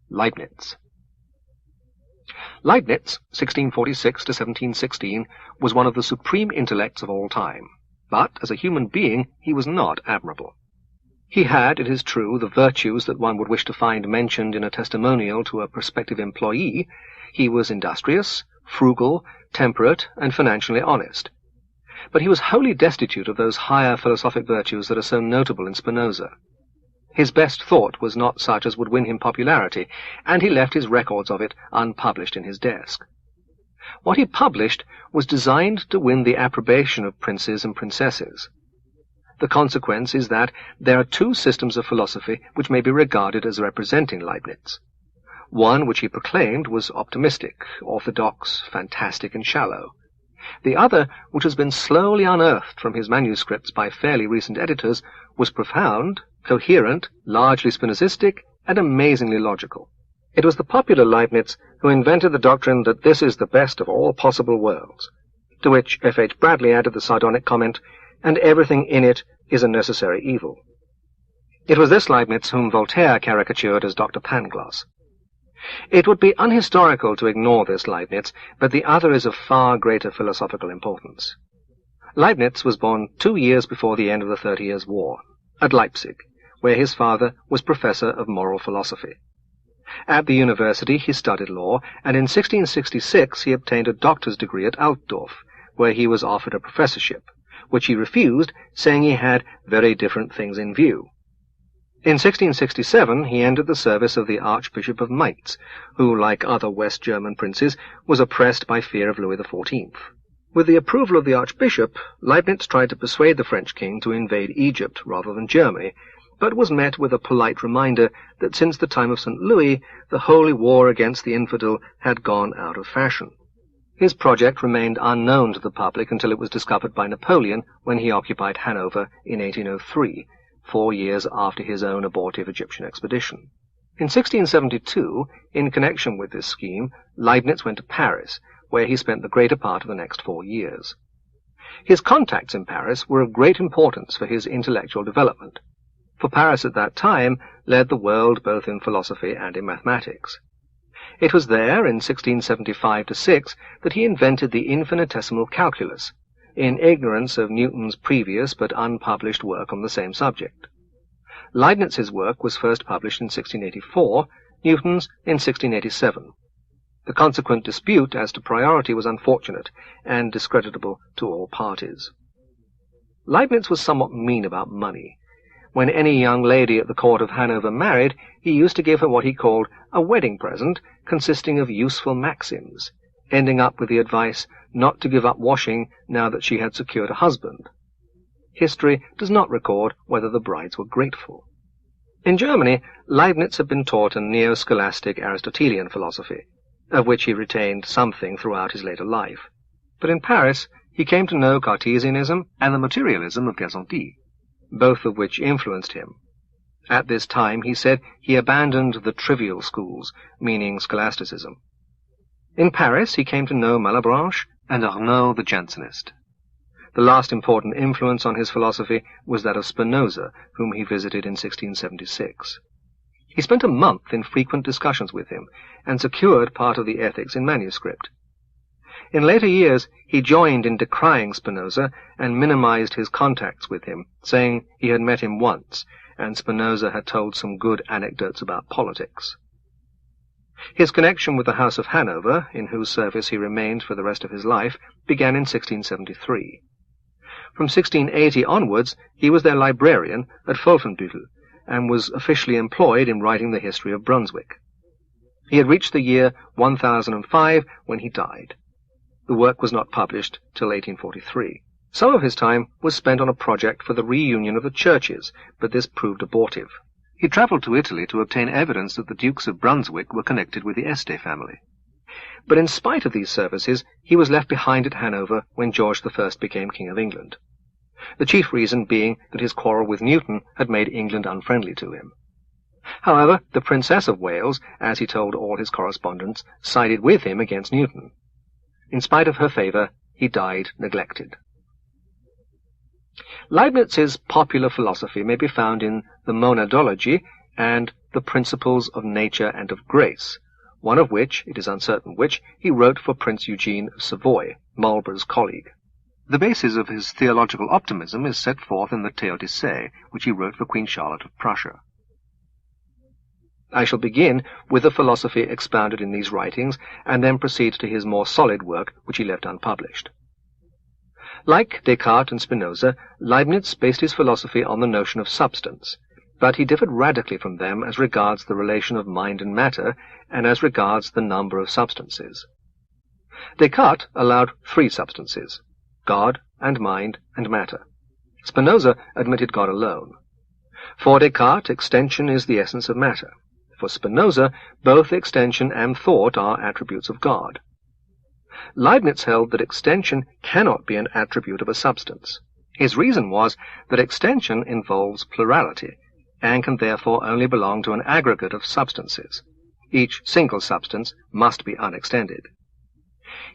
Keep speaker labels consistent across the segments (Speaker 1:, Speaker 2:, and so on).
Speaker 1: Leibniz. Leibniz, 1646 to 1716, was one of the supreme intellects of all time, but as a human being he was not admirable. He had, it is true, the virtues that one would wish to find mentioned in a testimonial to a prospective employee. He was industrious, frugal, temperate, and financially honest. But he was wholly destitute of those higher philosophic virtues that are so notable in Spinoza. His best thought was not such as would win him popularity, and he left his records of it unpublished in his desk. What he published was designed to win the approbation of princes and princesses. The consequence is that there are two systems of philosophy which may be regarded as representing Leibniz. One, which he proclaimed, was optimistic, orthodox, fantastic, and shallow. The other, which has been slowly unearthed from his manuscripts by fairly recent editors, was profound, coherent, largely Spinozistic, and amazingly logical. It was the popular Leibniz who invented the doctrine that this is the best of all possible worlds, to which F. H. Bradley added the sardonic comment, and everything in it is a necessary evil. It was this Leibniz whom Voltaire caricatured as Dr. Pangloss. It would be unhistorical to ignore this Leibniz, but the other is of far greater philosophical importance. Leibniz was born 2 years before the end of the 30 Years' War, at Leipzig, where his father was professor of moral philosophy. At the university he studied law, and in 1666 he obtained a doctor's degree at Altdorf, where he was offered a professorship, which he refused, saying he had very different things in view. In 1667 he entered the service of the Archbishop of Mainz, who, like other West German princes, was oppressed by fear of Louis XIV. With the approval of the Archbishop, Leibniz tried to persuade the French king to invade Egypt rather than Germany, but was met with a polite reminder that since the time of St. Louis, the holy war against the infidel had gone out of fashion. His project remained unknown to the public until it was discovered by Napoleon when he occupied Hanover in 1803, 4 years after his own abortive Egyptian expedition. In 1672, in connection with this scheme, Leibniz went to Paris, where he spent the greater part of the next 4 years. His contacts in Paris were of great importance for his intellectual development, for Paris at that time led the world both in philosophy and in mathematics. It was there, in 1675-6, that he invented the infinitesimal calculus, in ignorance of Newton's previous but unpublished work on the same subject. Leibniz's work was first published in 1684, Newton's in 1687. The consequent dispute as to priority was unfortunate and discreditable to all parties. Leibniz was somewhat mean about money. When any young lady at the court of Hanover married, he used to give her what he called a wedding present consisting of useful maxims, ending up with the advice not to give up washing now that she had secured a husband. History does not record whether the brides were grateful. In Germany, Leibniz had been taught a neo-scholastic Aristotelian philosophy, of which he retained something throughout his later life. But in Paris, he came to know Cartesianism and the materialism of Gassendi, both of which influenced him. At this time, he said, he abandoned the trivial schools, meaning scholasticism. In Paris, he came to know Malebranche and Arnaud the Jansenist. The last important influence on his philosophy was that of Spinoza, whom he visited in 1676. He spent a month in frequent discussions with him, and secured part of the Ethics in manuscript. In later years, he joined in decrying Spinoza and minimized his contacts with him, saying he had met him once, and Spinoza had told some good anecdotes about politics. His connection with the House of Hanover, in whose service he remained for the rest of his life, began in 1673. From 1680 onwards, he was their librarian at Wolfenbüttel, and was officially employed in writing the history of Brunswick. He had reached the year 1005 when he died. The work was not published till 1843. Some of his time was spent on a project for the reunion of the churches, but this proved abortive. He travelled to Italy to obtain evidence that the Dukes of Brunswick were connected with the Este family. But in spite of these services, he was left behind at Hanover when George I became King of England. The chief reason being that his quarrel with Newton had made England unfriendly to him. However, the Princess of Wales, as he told all his correspondents, sided with him against Newton. In spite of her favour, he died neglected. Leibniz's popular philosophy may be found in the Monadology and the the Principles of Nature and of Grace, one of which, it is uncertain which, he wrote for Prince Eugene of Savoy, Marlborough's colleague. The basis of his theological optimism is set forth in the Théodicée, which he wrote for Queen Charlotte of Prussia. I shall begin with the philosophy expounded in these writings, and then proceed to his more solid work, which he left unpublished. Like Descartes and Spinoza, Leibniz based his philosophy on the notion of substance, but he differed radically from them as regards the relation of mind and matter, and as regards the number of substances. Descartes allowed three substances: God and mind and matter. Spinoza admitted God alone. For Descartes, extension is the essence of matter. For Spinoza, both extension and thought are attributes of God. Leibniz held that extension cannot be an attribute of a substance. His reason was that extension involves plurality, and can therefore only belong to an aggregate of substances. Each single substance must be unextended.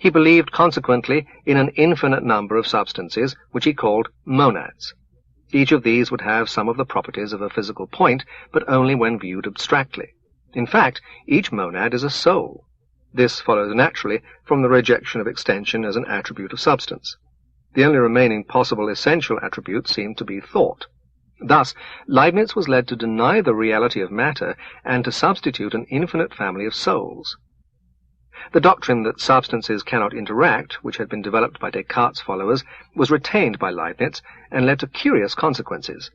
Speaker 1: He believed, consequently, in an infinite number of substances, which he called monads. Each of these would have some of the properties of a physical point, but only when viewed abstractly. In fact, each monad is a soul. This follows naturally from the rejection of extension as an attribute of substance. The only remaining possible essential attribute seemed to be thought. Thus, Leibniz was led to deny the reality of matter and to substitute an infinite family of souls. The doctrine that substances cannot interact, which had been developed by Descartes' followers, was retained by Leibniz and led to curious consequences.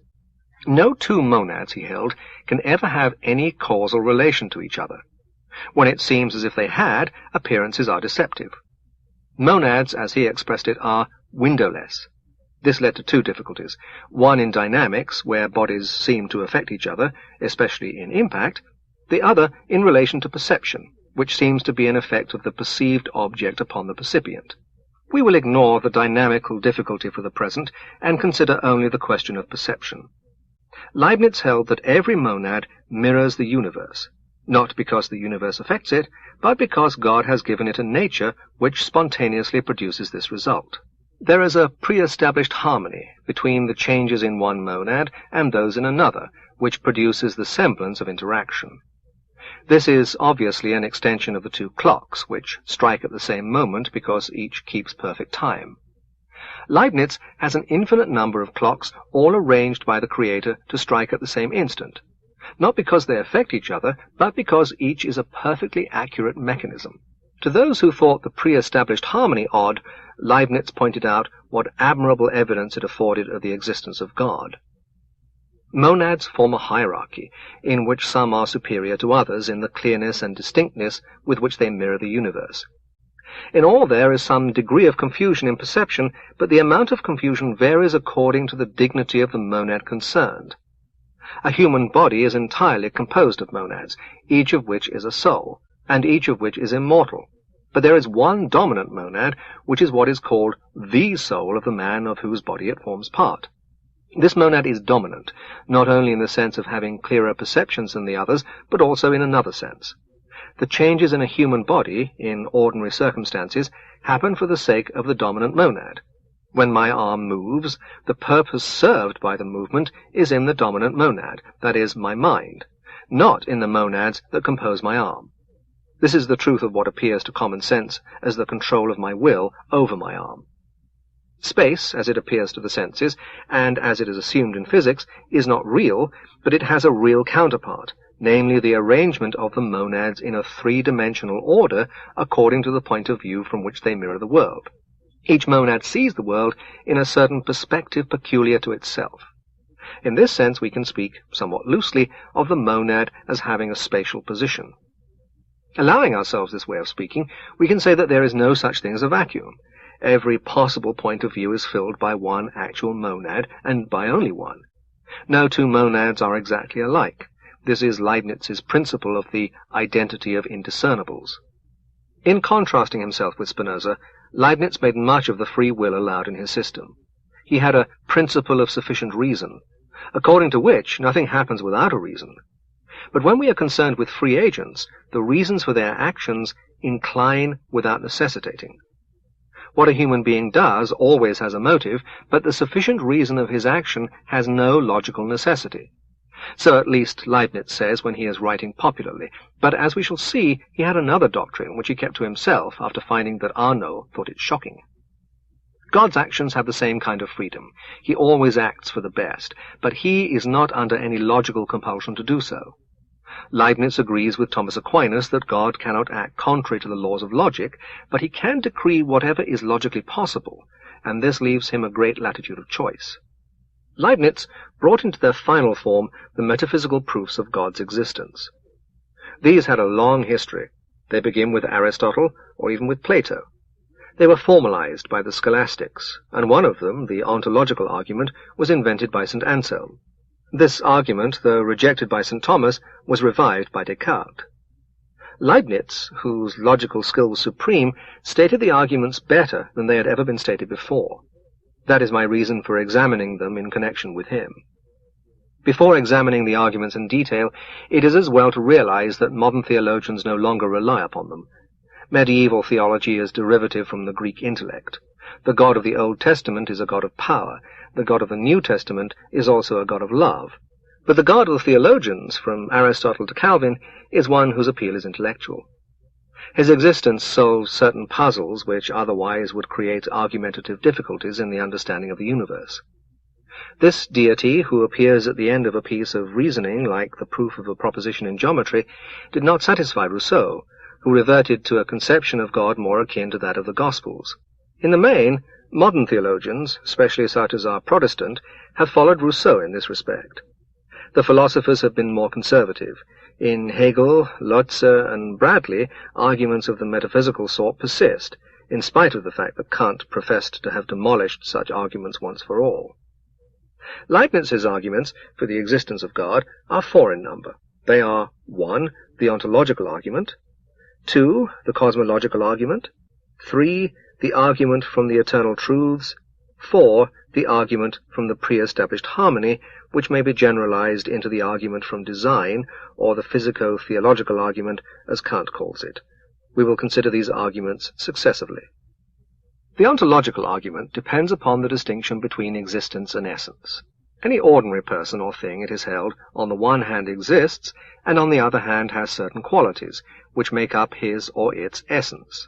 Speaker 1: No two monads, he held, can ever have any causal relation to each other. When it seems as if they had, appearances are deceptive. Monads, as he expressed it, are windowless. This led to two difficulties, one in dynamics, where bodies seem to affect each other, especially in impact, the other in relation to perception, which seems to be an effect of the perceived object upon the percipient. We will ignore the dynamical difficulty for the present, and consider only the question of perception. Leibniz held that every monad mirrors the universe, not because the universe affects it, but because God has given it a nature which spontaneously produces this result. There is a pre-established harmony between the changes in one monad and those in another, which produces the semblance of interaction. This is obviously an extension of the two clocks, which strike at the same moment because each keeps perfect time. Leibniz has an infinite number of clocks, all arranged by the Creator to strike at the same instant, not because they affect each other, but because each is a perfectly accurate mechanism. To those who thought the pre-established harmony odd, Leibniz pointed out what admirable evidence it afforded of the existence of God. Monads form a hierarchy, in which some are superior to others in the clearness and distinctness with which they mirror the universe. In all there is some degree of confusion in perception, but the amount of confusion varies according to the dignity of the monad concerned. A human body is entirely composed of monads, each of which is a soul, and each of which is immortal. But there is one dominant monad, which is what is called the soul of the man of whose body it forms part. This monad is dominant, not only in the sense of having clearer perceptions than the others, but also in another sense. The changes in a human body, in ordinary circumstances, happen for the sake of the dominant monad. When my arm moves, the purpose served by the movement is in the dominant monad, that is, my mind, not in the monads that compose my arm. This is the truth of what appears to common sense as the control of my will over my arm. Space, as it appears to the senses, and as it is assumed in physics, is not real, but it has a real counterpart, namely the arrangement of the monads in a three-dimensional order according to the point of view from which they mirror the world. Each monad sees the world in a certain perspective peculiar to itself. In this sense we can speak, somewhat loosely, of the monad as having a spatial position. Allowing ourselves this way of speaking, we can say that there is no such thing as a vacuum. Every possible point of view is filled by one actual monad, and by only one. No two monads are exactly alike. This is Leibniz's principle of the identity of indiscernibles. In contrasting himself with Spinoza, Leibniz made much of the free will allowed in his system. He had a principle of sufficient reason, according to which nothing happens without a reason. But when we are concerned with free agents, the reasons for their actions incline without necessitating. What a human being does always has a motive, but the sufficient reason of his action has no logical necessity. So at least Leibniz says when he is writing popularly, but as we shall see, he had another doctrine which he kept to himself after finding that Arnauld thought it shocking. God's actions have the same kind of freedom. He always acts for the best, but he is not under any logical compulsion to do so. Leibniz agrees with Thomas Aquinas that God cannot act contrary to the laws of logic, but he can decree whatever is logically possible, and this leaves him a great latitude of choice. Leibniz brought into their final form the metaphysical proofs of God's existence. These had a long history. They begin with Aristotle, or even with Plato. They were formalized by the scholastics, and one of them, the ontological argument, was invented by St. Anselm. This argument, though rejected by St. Thomas, was revived by Descartes. Leibniz, whose logical skill was supreme, stated the arguments better than they had ever been stated before. That is my reason for examining them in connection with him. Before examining the arguments in detail, it is as well to realize that modern theologians no longer rely upon them. Medieval theology is derivative from the Greek intellect. The God of the Old Testament is a God of power. The God of the New Testament is also a God of love. But the God of the theologians, from Aristotle to Calvin, is one whose appeal is intellectual. His existence solves certain puzzles which otherwise would create argumentative difficulties in the understanding of the universe. This deity, who appears at the end of a piece of reasoning like the proof of a proposition in geometry, did not satisfy Rousseau, who reverted to a conception of God more akin to that of the Gospels. In the main, modern theologians, especially such as are Protestant, have followed Rousseau in this respect. The philosophers have been more conservative. In Hegel, Lotze, and Bradley, arguments of the metaphysical sort persist, in spite of the fact that Kant professed to have demolished such arguments once for all. Leibniz's arguments for the existence of God are four in number. They are 1. The ontological argument, 2. The cosmological argument, 3. The argument from the eternal truths, 4. The argument from the pre-established harmony, which may be generalized into the argument from design, or the physico-theological argument, as Kant calls it. We will consider these arguments successively. The ontological argument depends upon the distinction between existence and essence. Any ordinary person or thing, it is held, on the one hand exists, and on the other hand has certain qualities, which make up his or its essence.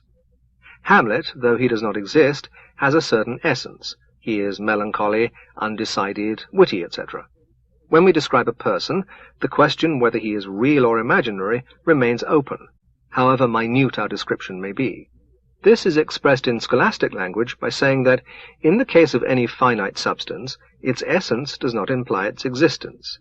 Speaker 1: Hamlet, though he does not exist, has a certain essence. He is melancholy, undecided, witty, etc. When we describe a person, the question whether he is real or imaginary remains open, however minute our description may be. This is expressed in scholastic language by saying that, in the case of any finite substance, its essence does not imply its existence.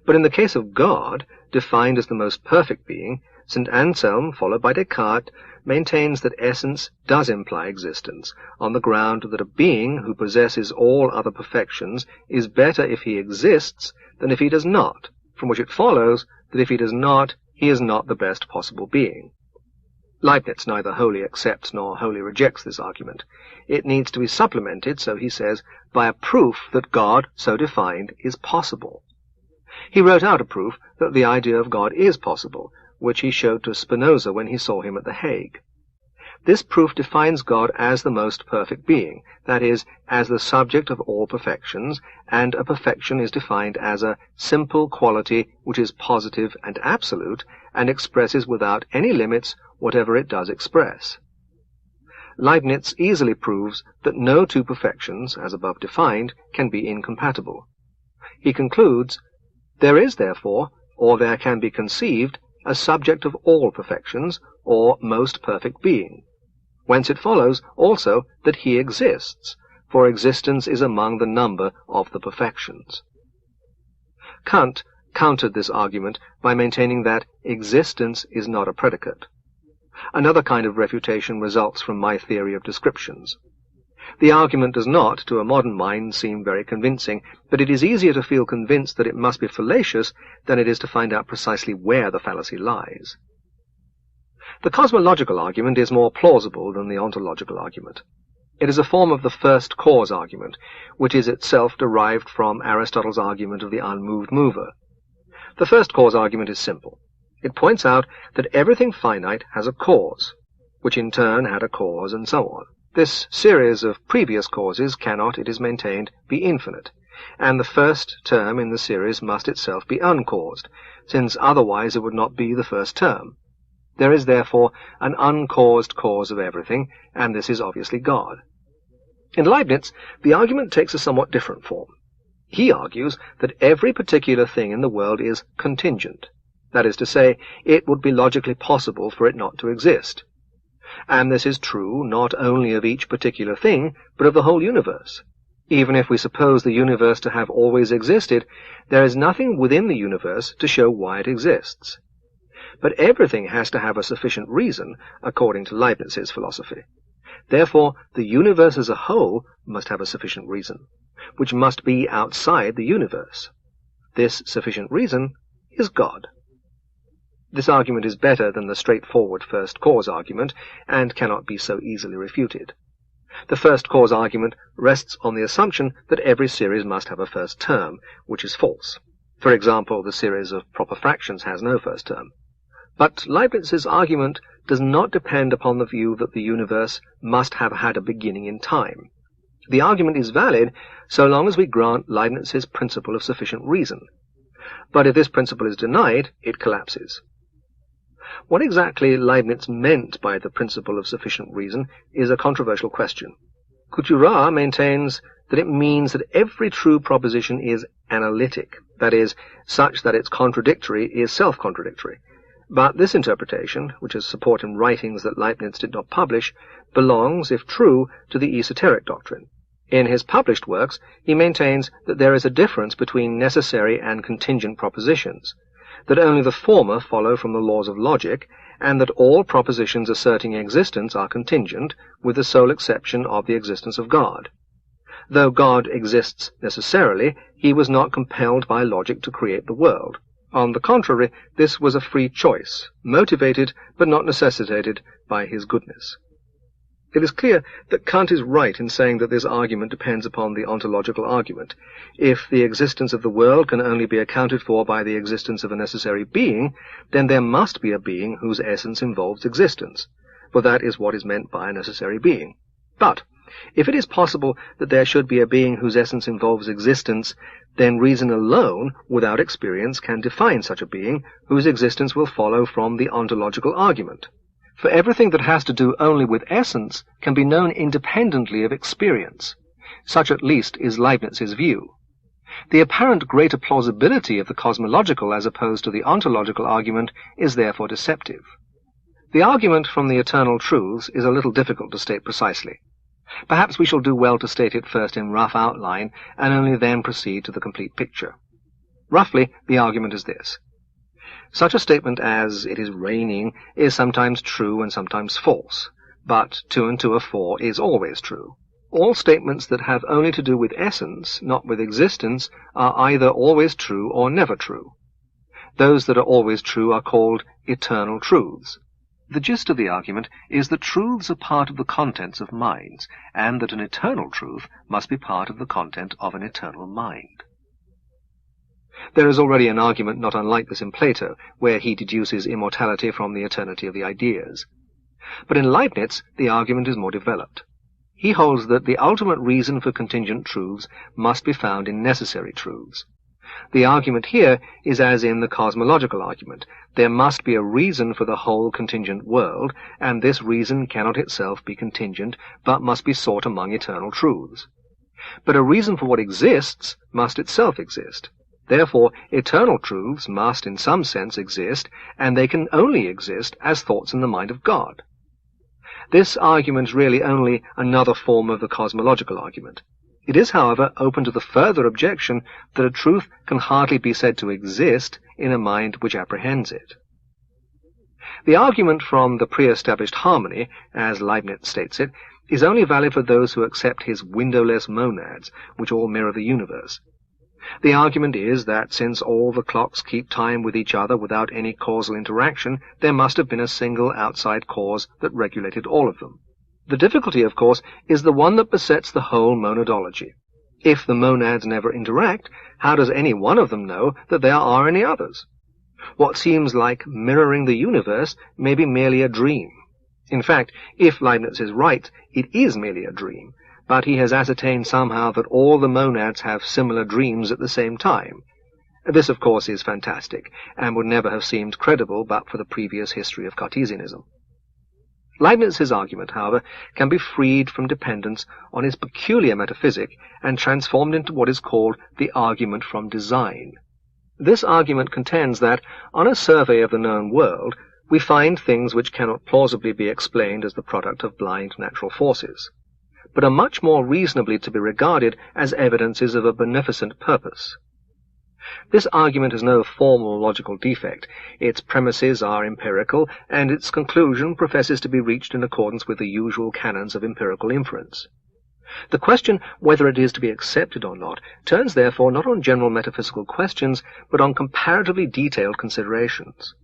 Speaker 1: But in the case of God, defined as the most perfect being, St. Anselm, followed by Descartes, maintains that essence does imply existence, on the ground that a being who possesses all other perfections is better if he exists than if he does not, from which it follows that if he does not, he is not the best possible being. Leibniz neither wholly accepts nor wholly rejects this argument. It needs to be supplemented, so he says, by a proof that God, so defined, is possible. He wrote out a proof that the idea of God is possible, which he showed to Spinoza when he saw him at The Hague. This proof defines God as the most perfect being, that is, as the subject of all perfections, and a perfection is defined as a simple quality which is positive and absolute, and expresses without any limits whatever it does express. Leibniz easily proves that no two perfections, as above defined, can be incompatible. He concludes, "There is, therefore, or there can be conceived, a subject of all perfections, or most perfect being. Whence it follows also that he exists, for existence is among the number of the perfections." Kant countered this argument by maintaining that existence is not a predicate. Another kind of refutation results from my theory of descriptions. The argument does not, to a modern mind, seem very convincing, but it is easier to feel convinced that it must be fallacious than it is to find out precisely where the fallacy lies. The cosmological argument is more plausible than the ontological argument. It is a form of the first cause argument, which is itself derived from Aristotle's argument of the unmoved mover. The first cause argument is simple. It points out that everything finite has a cause, which in turn had a cause, and so on. This series of previous causes cannot, it is maintained, be infinite. and the first term in the series must itself be uncaused, since otherwise it would not be the first term. There is therefore an uncaused cause of everything, and this is obviously God. In Leibniz, the argument takes a somewhat different form. He argues that every particular thing in the world is contingent. That is to say, it would be logically possible for it not to exist. And this is true not only of each particular thing, but of the whole universe. Even if we suppose the universe to have always existed, there is nothing within the universe to show why it exists. But everything has to have a sufficient reason, according to Leibniz's philosophy. Therefore, the universe as a whole must have a sufficient reason, which must be outside the universe. This sufficient reason is God. This argument is better than the straightforward first cause argument, and cannot be so easily refuted. The first cause argument rests on the assumption that every series must have a first term, which is false. For example, the series of proper fractions has no first term. But Leibniz's argument does not depend upon the view that the universe must have had a beginning in time. The argument is valid so long as we grant Leibniz's principle of sufficient reason. But if this principle is denied, it collapses. What exactly Leibniz meant by the principle of sufficient reason is a controversial question. Couturat maintains that it means that every true proposition is analytic, that is, such that its contradictory is self-contradictory. But this interpretation, which has support in writings that Leibniz did not publish, belongs, if true, to the esoteric doctrine. In his published works, he maintains that there is a difference between necessary and contingent propositions, that only the former follow from the laws of logic, and that all propositions asserting existence are contingent, with the sole exception of the existence of God. Though God exists necessarily, he was not compelled by logic to create the world. On the contrary, this was a free choice, motivated but not necessitated by his goodness. It is clear that Kant is right in saying that this argument depends upon the ontological argument. If the existence of the world can only be accounted for by the existence of a necessary being, then there must be a being whose essence involves existence, for that is what is meant by a necessary being. But if it is possible that there should be a being whose essence involves existence, then reason alone, without experience, can define such a being, whose existence will follow from the ontological argument. For everything that has to do only with essence can be known independently of experience. Such at least is Leibniz's view. The apparent greater plausibility of the cosmological as opposed to the ontological argument is therefore deceptive. The argument from the eternal truths is a little difficult to state precisely. Perhaps we shall do well to state it first in rough outline, and only then proceed to the complete picture. Roughly, the argument is this. Such a statement as, "it is raining," is sometimes true and sometimes false, but 2 and 2 are 4 is always true. All statements that have only to do with essence, not with existence, are either always true or never true. Those that are always true are called eternal truths. The gist of the argument is that truths are part of the contents of minds, and that an eternal truth must be part of the content of an eternal mind. There is already an argument not unlike this in Plato, where he deduces immortality from the eternity of the ideas. But in Leibniz, the argument is more developed. He holds that the ultimate reason for contingent truths must be found in necessary truths. The argument here is as in the cosmological argument. There must be a reason for the whole contingent world, and this reason cannot itself be contingent, but must be sought among eternal truths. But a reason for what exists must itself exist. Therefore, eternal truths must in some sense exist, and they can only exist as thoughts in the mind of God. This argument is really only another form of the cosmological argument. It is, however, open to the further objection that a truth can hardly be said to exist in a mind which apprehends it. The argument from the pre-established harmony, as Leibniz states it, is only valid for those who accept his windowless monads, which all mirror the universe. The argument is that since all the clocks keep time with each other without any causal interaction, there must have been a single outside cause that regulated all of them. The difficulty, of course, is the one that besets the whole monadology. If the monads never interact, how does any one of them know that there are any others? What seems like mirroring the universe may be merely a dream. In fact, if Leibniz is right, it is merely a dream, but he has ascertained somehow that all the monads have similar dreams at the same time. This, of course, is fantastic, and would never have seemed credible but for the previous history of Cartesianism. Leibniz's argument, however, can be freed from dependence on his peculiar metaphysic and transformed into what is called the argument from design. This argument contends that, on a survey of the known world, we find things which cannot plausibly be explained as the product of blind natural forces, but are much more reasonably to be regarded as evidences of a beneficent purpose. This argument has no formal logical defect. Its premises are empirical, and its conclusion professes to be reached in accordance with the usual canons of empirical inference. The question whether it is to be accepted or not turns therefore not on general metaphysical questions, but on comparatively detailed considerations.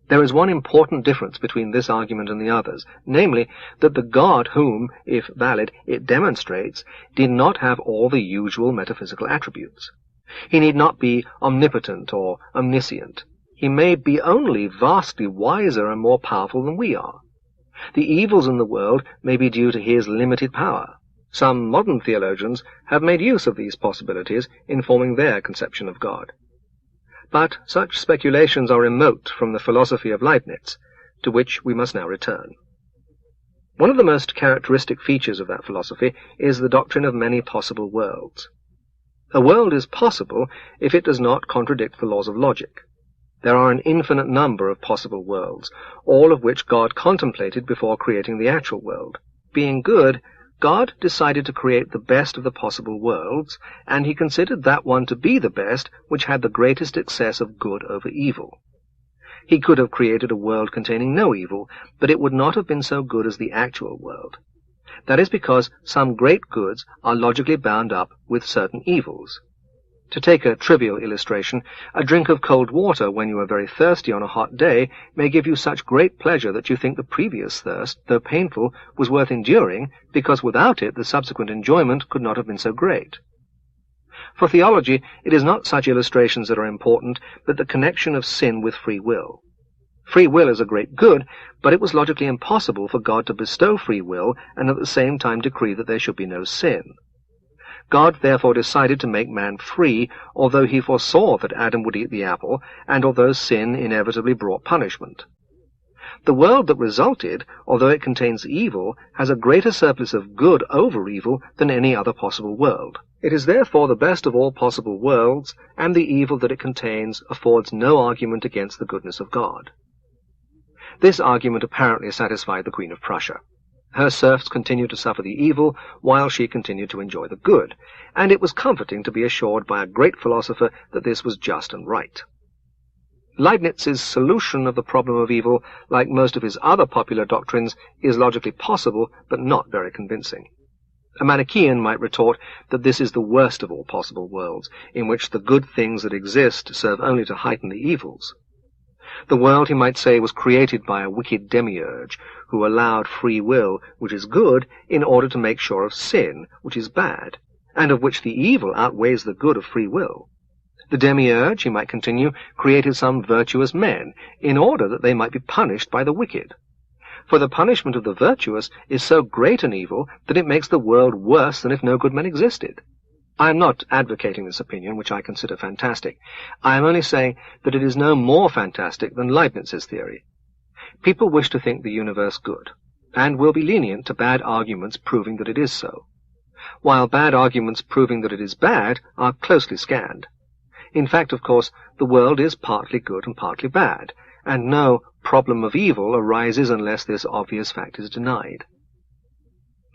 Speaker 1: There is one important difference between this argument and the others, namely, that the God whom, if valid, it demonstrates, did not have all the usual metaphysical attributes. He need not be omnipotent or omniscient. He may be only vastly wiser and more powerful than we are. The evils in the world may be due to his limited power. Some modern theologians have made use of these possibilities in forming their conception of God. But such speculations are remote from the philosophy of Leibniz, to which we must now return. One of the most characteristic features of that philosophy is the doctrine of many possible worlds. A world is possible if it does not contradict the laws of logic. There are an infinite number of possible worlds, all of which God contemplated before creating the actual world. Being good, God decided to create the best of the possible worlds, and he considered that one to be the best which had the greatest excess of good over evil. He could have created a world containing no evil, but it would not have been so good as the actual world. That is because some great goods are logically bound up with certain evils. To take a trivial illustration, a drink of cold water when you are very thirsty on a hot day may give you such great pleasure that you think the previous thirst, though painful, was worth enduring, because without it the subsequent enjoyment could not have been so great. For theology, it is not such illustrations that are important, but the connection of sin with free will. Free will is a great good, but it was logically impossible for God to bestow free will and at the same time decree that there should be no sin. God therefore decided to make man free, although he foresaw that Adam would eat the apple, and although sin inevitably brought punishment. The world that resulted, although it contains evil, has a greater surplus of good over evil than any other possible world. It is therefore the best of all possible worlds, and the evil that it contains affords no argument against the goodness of God. This argument apparently satisfied the Queen of Prussia. Her serfs continued to suffer the evil, while she continued to enjoy the good, and it was comforting to be assured by a great philosopher that this was just and right. Leibniz's solution of the problem of evil, like most of his other popular doctrines, is logically possible, but not very convincing. A Manichaean might retort that this is the worst of all possible worlds, in which the good things that exist serve only to heighten the evils. The world, he might say, was created by a wicked demiurge, who allowed free will, which is good, in order to make sure of sin, which is bad, and of which the evil outweighs the good of free will. The demiurge, he might continue, created some virtuous men, in order that they might be punished by the wicked. For the punishment of the virtuous is so great an evil that it makes the world worse than if no good men existed. I am not advocating this opinion, which I consider fantastic. I am only saying that it is no more fantastic than Leibniz's theory. People wish to think the universe good, and will be lenient to bad arguments proving that it is so, while bad arguments proving that it is bad are closely scanned. In fact, of course, the world is partly good and partly bad, and no problem of evil arises unless this obvious fact is denied.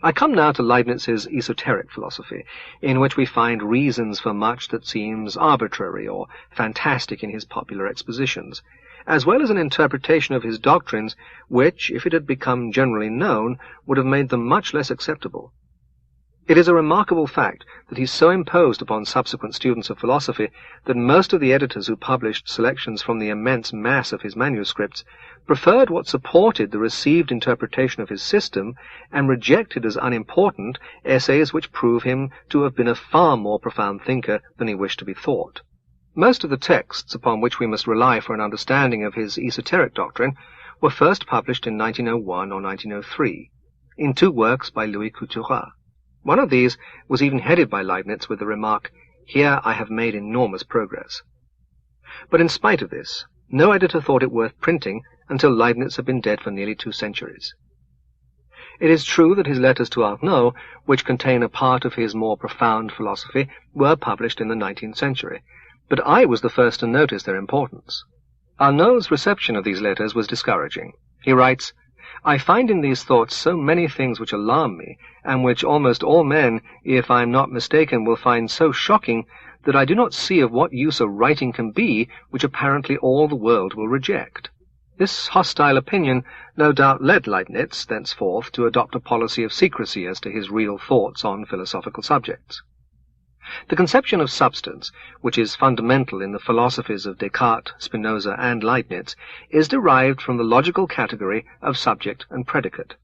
Speaker 1: I come now to Leibniz's esoteric philosophy, in which we find reasons for much that seems arbitrary or fantastic in his popular expositions, as well as an interpretation of his doctrines which, if it had become generally known, would have made them much less acceptable. It is a remarkable fact that he so imposed upon subsequent students of philosophy that most of the editors who published selections from the immense mass of his manuscripts preferred what supported the received interpretation of his system and rejected as unimportant essays which prove him to have been a far more profound thinker than he wished to be thought. Most of the texts upon which we must rely for an understanding of his esoteric doctrine were first published in 1901 or 1903, in two works by Louis Couturat. One of these was even headed by Leibniz with the remark, "Here I have made enormous progress." But in spite of this, no editor thought it worth printing until Leibniz had been dead for nearly 2 centuries. It is true that his letters to Arnauld, which contain a part of his more profound philosophy, were published in the 19th century, but I was the first to notice their importance. Arnauld's reception of these letters was discouraging. He writes, "I find in these thoughts so many things which alarm me, and which almost all men, if I am not mistaken, will find so shocking, that I do not see of what use a writing can be which apparently all the world will reject." This hostile opinion no doubt led Leibniz thenceforth to adopt a policy of secrecy as to his real thoughts on philosophical subjects. The conception of substance, which is fundamental in the philosophies of Descartes, Spinoza, and Leibniz, is derived from the logical category of subject and predicate.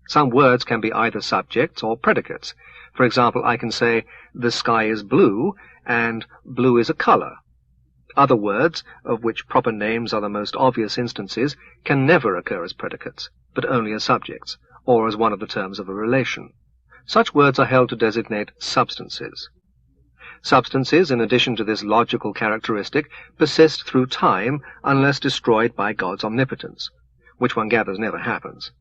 Speaker 1: Some words can be either subjects or predicates. For example, I can say, "The sky is blue," and "blue is a color." Other words, of which proper names are the most obvious instances, can never occur as predicates, but only as subjects, or as one of the terms of a relation. Such words are held to designate substances. Substances, in addition to this logical characteristic, persist through time unless destroyed by God's omnipotence, which one gathers never happens.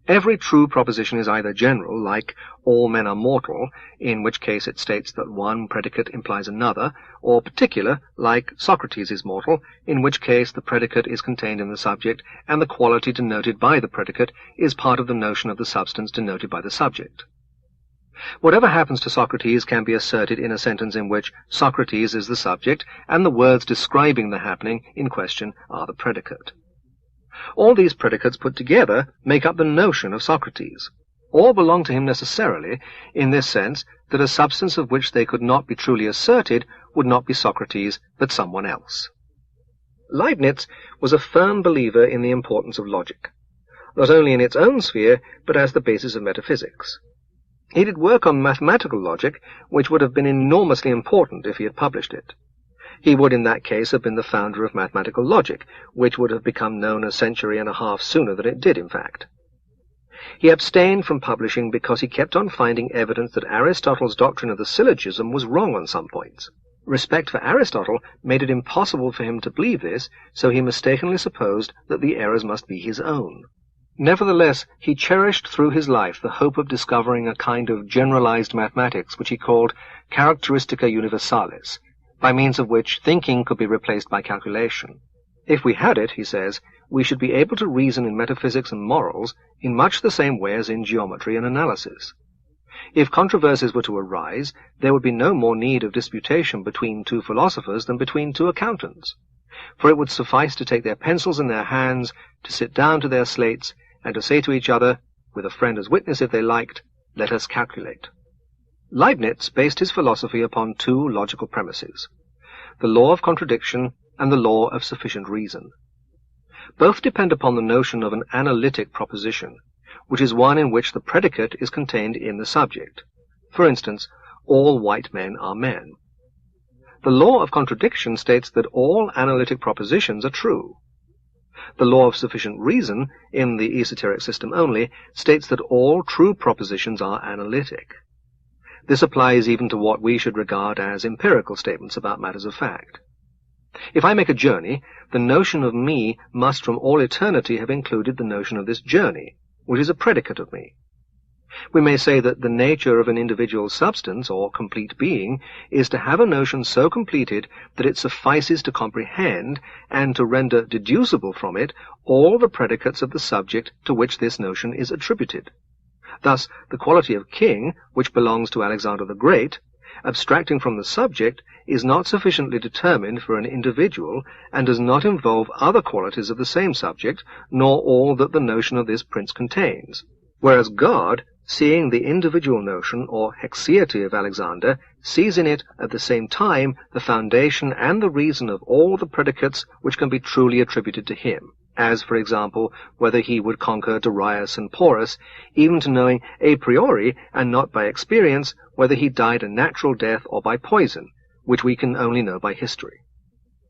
Speaker 1: Every true proposition is either general, like "all men are mortal," in which case it states that one predicate implies another, or particular, like "Socrates is mortal," in which case the predicate is contained in the subject, and the quality denoted by the predicate is part of the notion of the substance denoted by the subject. Whatever happens to Socrates can be asserted in a sentence in which Socrates is the subject, and the words describing the happening in question are the predicate. All these predicates put together make up the notion of Socrates. All belong to him necessarily, in this sense that a substance of which they could not be truly asserted would not be Socrates, but someone else. Leibniz was a firm believer in the importance of logic, not only in its own sphere, but as the basis of metaphysics. He did work on mathematical logic, which would have been enormously important if he had published it. He would in that case have been the founder of mathematical logic, which would have become known a century and a half sooner than it did, in fact. He abstained from publishing because he kept on finding evidence that Aristotle's doctrine of the syllogism was wrong on some points. Respect for Aristotle made it impossible for him to believe this, so he mistakenly supposed that the errors must be his own. Nevertheless, he cherished through his life the hope of discovering a kind of generalized mathematics which he called characteristica universalis, by means of which thinking could be replaced by calculation. If we had it, he says, we should be able to reason in metaphysics and morals in much the same way as in geometry and analysis. If controversies were to arise, there would be no more need of disputation between 2 philosophers than between 2 accountants, for it would suffice to take their pencils in their hands, to sit down to their slates, and to say to each other, with a friend as witness if they liked, "Let us calculate." Leibniz based his philosophy upon 2 logical premises, the law of contradiction and the law of sufficient reason. Both depend upon the notion of an analytic proposition, which is one in which the predicate is contained in the subject. For instance, all white men are men. The law of contradiction states that all analytic propositions are true. The law of sufficient reason, in the esoteric system only, states that all true propositions are analytic. This applies even to what we should regard as empirical statements about matters of fact. If I make a journey, the notion of me must from all eternity have included the notion of this journey, which is a predicate of me. We may say that the nature of an individual substance, or complete being, is to have a notion so completed that it suffices to comprehend and to render deducible from it all the predicates of the subject to which this notion is attributed. Thus, the quality of king, which belongs to Alexander the Great, abstracting from the subject, is not sufficiently determined for an individual, and does not involve other qualities of the same subject, nor all that the notion of this prince contains. Whereas God, seeing the individual notion, or haexiety of Alexander, sees in it at the same time the foundation and the reason of all the predicates which can be truly attributed to him, as, for example, whether he would conquer Darius and Porus, even to knowing a priori, and not by experience, whether he died a natural death or by poison, which we can only know by history.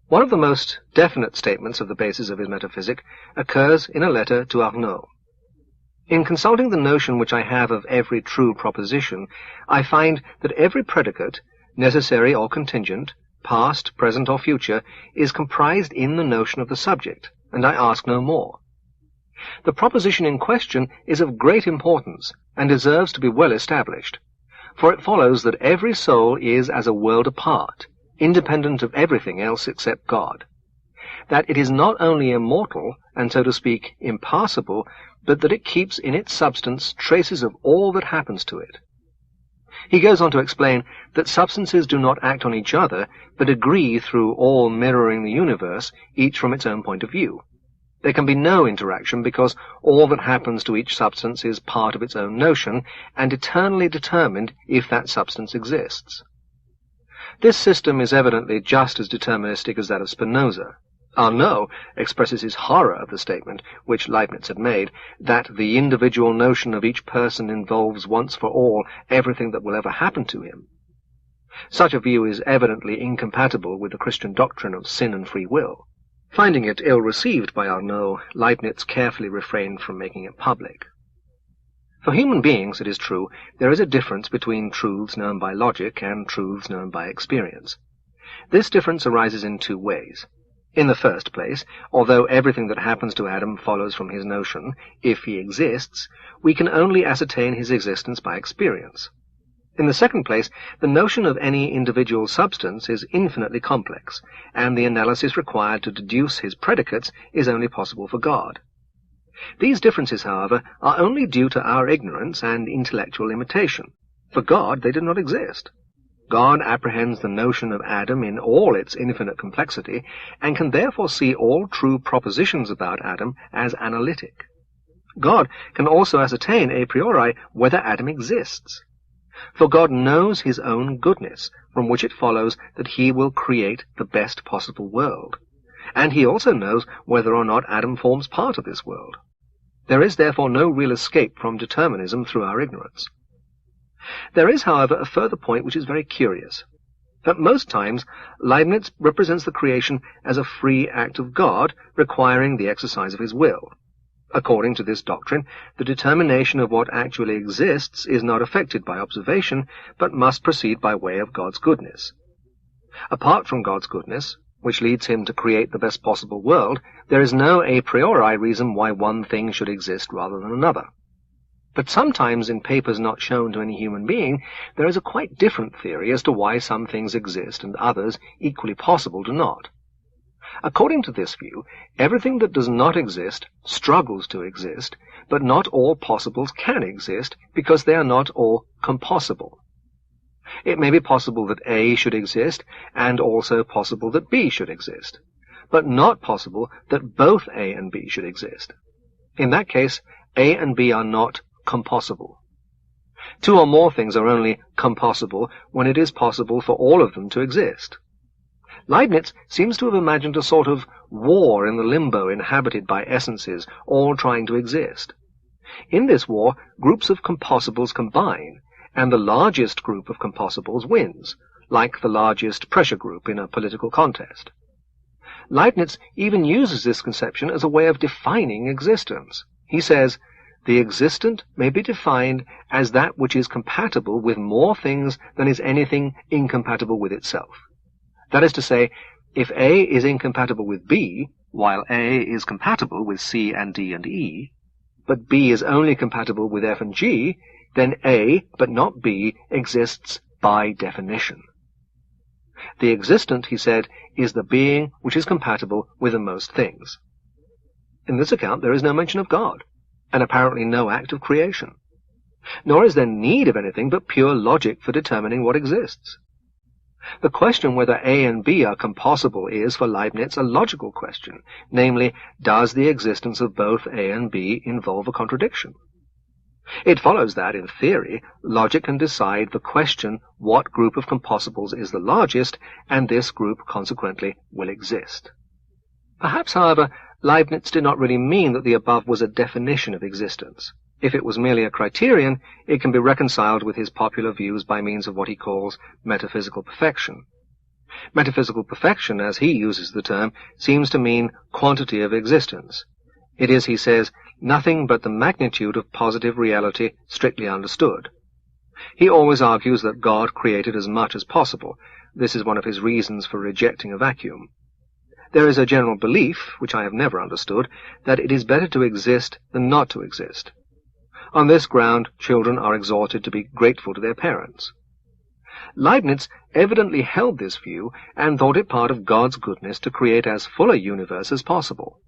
Speaker 1: One of the most definite statements of the basis of his metaphysic occurs in a letter to Arnauld. In consulting the notion which I have of every true proposition, I find that every predicate, necessary or contingent, past, present, or future, is comprised in the notion of the subject, and I ask no more. The proposition in question is of great importance, and deserves to be well established, for it follows that every soul is as a world apart, independent of everything else except God, that it is not only immortal, and so to speak, impassible, but that it keeps in its substance traces of all that happens to it. He goes on to explain that substances do not act on each other, but agree through all mirroring the universe, each from its own point of view. There can be no interaction because all that happens to each substance is part of its own notion, and eternally determined if that substance exists. This system is evidently just as deterministic as that of Spinoza. Arnauld expresses his horror of the statement, which Leibniz had made, that the individual notion of each person involves once for all everything that will ever happen to him. Such a view is evidently incompatible with the Christian doctrine of sin and free will. Finding it ill-received by Arnauld, Leibniz carefully refrained from making it public. For human beings, it is true, there is a difference between truths known by logic and truths known by experience. This difference arises in two ways. In the first place, although everything that happens to Adam follows from his notion, if he exists, we can only ascertain his existence by experience. In the second place, the notion of any individual substance is infinitely complex, and the analysis required to deduce his predicates is only possible for God. These differences, however, are only due to our ignorance and intellectual limitation. For God, they do not exist. God apprehends the notion of Adam in all its infinite complexity, and can therefore see all true propositions about Adam as analytic. God can also ascertain a priori whether Adam exists. For God knows his own goodness, from which it follows that he will create the best possible world. And he also knows whether or not Adam forms part of this world. There is therefore no real escape from determinism through our ignorance. There is, however, a further point which is very curious. At most times, Leibniz represents the creation as a free act of God, requiring the exercise of his will. According to this doctrine, the determination of what actually exists is not affected by observation, but must proceed by way of God's goodness. Apart from God's goodness, which leads him to create the best possible world, there is no a priori reason why one thing should exist rather than another. But sometimes in papers not shown to any human being, there is a quite different theory as to why some things exist and others, equally possible, do not. According to this view, everything that does not exist struggles to exist, but not all possibles can exist because they are not all compossible. It may be possible that A should exist, and also possible that B should exist, but not possible that both A and B should exist. In that case, A and B are not compossible. Two or more things are only compossible when it is possible for all of them to exist. Leibniz seems to have imagined a sort of war in the limbo inhabited by essences, all trying to exist. In this war, groups of compossibles combine, and the largest group of compossibles wins, like the largest pressure group in a political contest. Leibniz even uses this conception as a way of defining existence. He says, "The existent may be defined as that which is compatible with more things than is anything incompatible with itself." That is to say, if A is incompatible with B, while A is compatible with C and D and E, but B is only compatible with F and G, then A, but not B, exists by definition. The existent, he said, is the being which is compatible with the most things. In this account there is no mention of God, and apparently no act of creation. Nor is there need of anything but pure logic for determining what exists. The question whether A and B are compossible is, for Leibniz, a logical question, namely, does the existence of both A and B involve a contradiction? It follows that, in theory, logic can decide the question what group of compossibles is the largest, and this group, consequently, will exist. Perhaps, however, Leibniz did not really mean that the above was a definition of existence. If it was merely a criterion, it can be reconciled with his popular views by means of what he calls metaphysical perfection. Metaphysical perfection, as he uses the term, seems to mean quantity of existence. It is, he says, nothing but the magnitude of positive reality strictly understood. He always argues that God created as much as possible. This is one of his reasons for rejecting a vacuum. There is a general belief, which I have never understood, that it is better to exist than not to exist. On this ground, children are exhorted to be grateful to their parents. Leibniz evidently held this view and thought it part of God's goodness to create as full a universe as possible.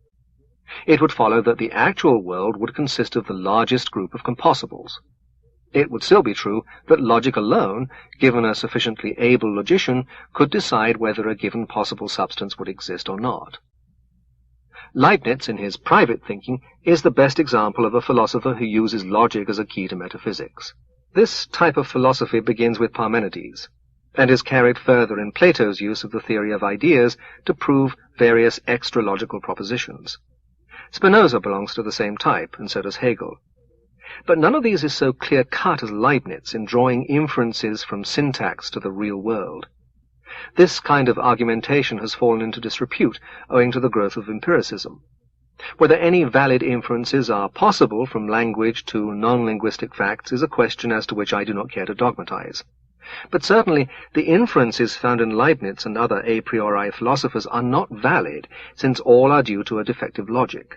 Speaker 1: It would follow that the actual world would consist of the largest group of compossibles. It would still be true that logic alone, given a sufficiently able logician, could decide whether a given possible substance would exist or not. Leibniz, in his private thinking, is the best example of a philosopher who uses logic as a key to metaphysics. This type of philosophy begins with Parmenides, and is carried further in Plato's use of the theory of ideas to prove various extra-logical propositions. Spinoza belongs to the same type, and so does Hegel. But none of these is so clear-cut as Leibniz in drawing inferences from syntax to the real world. This kind of argumentation has fallen into disrepute owing to the growth of empiricism. Whether any valid inferences are possible from language to non-linguistic facts is a question as to which I do not care to dogmatize. But certainly the inferences found in Leibniz and other a priori philosophers are not valid, since all are due to a defective logic.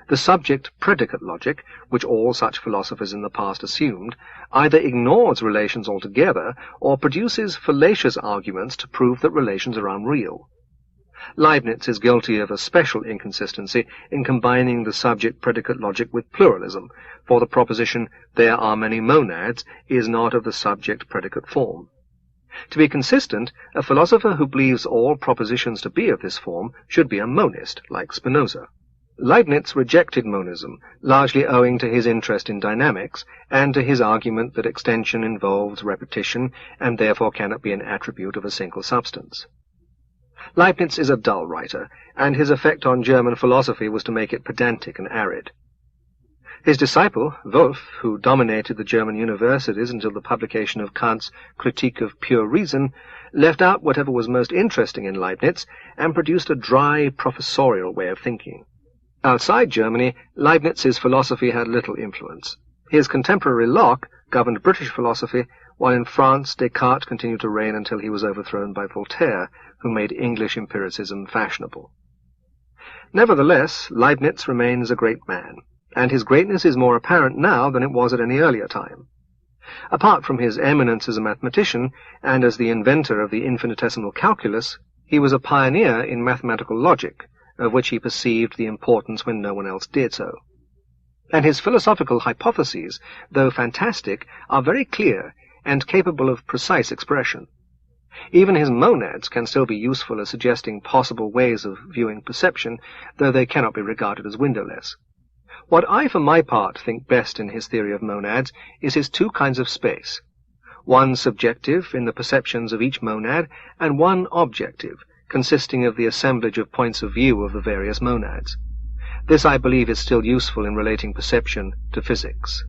Speaker 1: The subject-predicate logic, which all such philosophers in the past assumed, either ignores relations altogether or produces fallacious arguments to prove that relations are unreal. Leibniz is guilty of a special inconsistency in combining the subject-predicate logic with pluralism, for the proposition, "there are many monads," is not of the subject-predicate form. To be consistent, a philosopher who believes all propositions to be of this form should be a monist, like Spinoza. Leibniz rejected monism, largely owing to his interest in dynamics, and to his argument that extension involves repetition, and therefore cannot be an attribute of a single substance. Leibniz is a dull writer, and his effect on German philosophy was to make it pedantic and arid. His disciple, Wolff, who dominated the German universities until the publication of Kant's Critique of Pure Reason, left out whatever was most interesting in Leibniz, and produced a dry, professorial way of thinking. Outside Germany, Leibniz's philosophy had little influence. His contemporary Locke governed British philosophy, while in France Descartes continued to reign until he was overthrown by Voltaire, who made English empiricism fashionable. Nevertheless, Leibniz remains a great man, and his greatness is more apparent now than it was at any earlier time. Apart from his eminence as a mathematician, and as the inventor of the infinitesimal calculus, he was a pioneer in mathematical logic, of which he perceived the importance when no one else did so. And his philosophical hypotheses, though fantastic, are very clear and capable of precise expression. Even his monads can still be useful as suggesting possible ways of viewing perception, though they cannot be regarded as windowless. What I, for my part, think best in his theory of monads is his two kinds of space, one subjective in the perceptions of each monad, and one objective, consisting of the assemblage of points of view of the various monads. This, I believe, is still useful in relating perception to physics.